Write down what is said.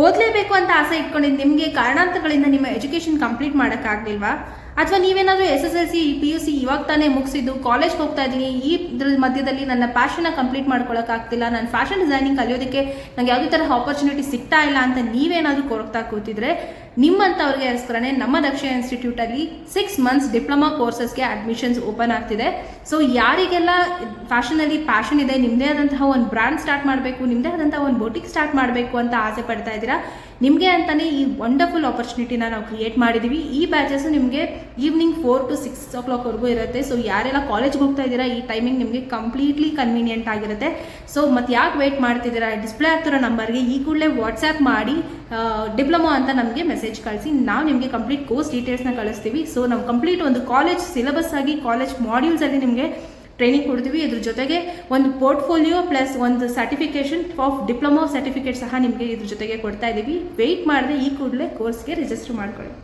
ಓದಲೇಬೇಕು ಅಂತ ಆಸೆ ಇಟ್ಕೊಂಡಿದ್ದು ನಿಮಗೆ ಕಾರಣಾಂತರಗಳಿಂದ ನಿಮ್ಮ ಎಜುಕೇಷನ್ ಕಂಪ್ಲೀಟ್ ಮಾಡೋಕ್ಕಾಗಲಿಲ್ವಾ? ಅಥವಾ ನೀವೇನಾದರೂ SSLC PUC ಇವಾಗ ತಾನೇ ಮುಗಿಸಿದ್ದು ಕಾಲೇಜ್ಗೆ ಹೋಗ್ತಾ ಇದ್ದೀನಿ, ಇದ್ರ ಮಧ್ಯದಲ್ಲಿ ನನ್ನ ಪ್ಯಾಷನ್ನ ಕಂಪ್ಲೀಟ್ ಮಾಡ್ಕೊಳ್ಳೋಕ್ಕಾಗ್ತಿಲ್ಲ, ನಾನು ಫ್ಯಾಷನ್ ಡಿಸೈನಿಂಗ್ ಕಲಿಯೋದಕ್ಕೆ ನನಗೆ ಯಾವುದೇ ಥರ ಆಪರ್ಚುನಿಟಿ ಸಿಗ್ತಾ ಇಲ್ಲ ಅಂತ ನೀವೇನಾದರೂ ಕೊರಗ್ತಾ ಕೂತಿದ್ರೆ ನಿಮ್ಮಂಥವ್ರಿಗೋಸ್ಕರನೇ ನಮ್ಮ ದಕ್ಷ ಇನ್ಸ್ಟಿಟ್ಯೂಟಲ್ಲಿ 6 months ಡಿಪ್ಲೊಮಾ ಕೋರ್ಸಸ್ಗೆ ಅಡ್ಮಿಷನ್ಸ್ ಓಪನ್ ಆಗ್ತಿದೆ. ಸೊ ಯಾರಿಗೆಲ್ಲ ಫ್ಯಾಷನಲ್ಲಿ ಪ್ಯಾಷನ್ ಇದೆ, ನಿಮ್ಮದೇ ಆದಂತಹ ಒಂದು ಬ್ರ್ಯಾಂಡ್ ಸ್ಟಾರ್ಟ್ ಮಾಡಬೇಕು, ನಿಮ್ಮದೇ ಆದಂತಹ ಒಂದು ಬೊಟಿಕ್ ಸ್ಟಾರ್ಟ್ ಮಾಡಬೇಕು ಅಂತ ಆಸೆ ಪಡ್ತಾ ಇದ್ದೀರಾ, ನಿಮಗೆ ಅಂತಲೇ ಈ ವಂಡರ್ಫುಲ್ ಆಪರ್ಚುನಿಟಿನ ನಾವು ಕ್ರಿಯೇಟ್ ಮಾಡಿದ್ದೀವಿ. ಈ ಬ್ಯಾಚಸ್ಸು ನಿಮಗೆ ಈವ್ನಿಂಗ್ 4 to 6 o'clock ಇರುತ್ತೆ. ಸೊ ಯಾರೆಲ್ಲ ಕಾಲೇಜ್ಗೆ ಹೋಗ್ತಾ ಇದ್ದೀರಾ ಈ ಟೈಮಿಂಗ್ ನಿಮಗೆ ಕಂಪ್ಲೀಟ್ಲಿ ಕನ್ವೀನಿಯೆಂಟ್ ಆಗಿರುತ್ತೆ. ಸೊ ಮತ್ತು ಯಾಕೆ ವೆಯ್ಟ್ ಮಾಡ್ತಿದ್ದೀರಾ, ಡಿಸ್ಪ್ಲೇ ಆಗ್ತಿರೋ ನಂಬರ್ಗೆ ಈ ಕೂಡಲೇ ವಾಟ್ಸ್ಆ್ಯಪ್ ಮಾಡಿ ಡಿಪ್ಲೊಮಾ ಅಂತ ನಮಗೆ ಮೆಸೇಜ್ ಕಳಿಸಿ, ನಾವು ನಿಮಗೆ ಕಂಪ್ಲೀಟ್ ಕೋರ್ಸ್ ಡೀಟೇಲ್ಸ್ನ ಕಳಿಸ್ತೀವಿ. ಸೊ ನಾವು ಕಂಪ್ಲೀಟ್ ಒಂದು ಕಾಲೇಜ್ ಸಿಲೆಬಸ್ ಆಗಿ ಕಾಲೇಜ್ ಮಾಡ್ಯೂಲ್ಸಲ್ಲಿ ನಿಮಗೆ ಟ್ರೈನಿಂಗ್ ಕೊಡ್ತೀವಿ. ಇದ್ರ ಜೊತೆಗೆ ಒಂದು ಪೋರ್ಟ್ಫೋಲಿಯೋ ಪ್ಲಸ್ ಒಂದು ಸರ್ಟಿಫಿಕೇಷನ್ ಆಫ್ ಡಿಪ್ಲೊಮಾ ಸರ್ಟಿಫಿಕೇಟ್ ಸಹ ನಿಮಗೆ ಇದ್ರ ಜೊತೆಗೆ ಕೊಡ್ತಾ ಇದ್ದೀವಿ. ವೆಯ್ಟ್ ಮಾಡದೆ ಈ ಕೂಡಲೇ ಕೋರ್ಸ್ಗೆ ರಿಜಿಸ್ಟರ್ ಮಾಡ್ಕೊಳ್ಳಿ.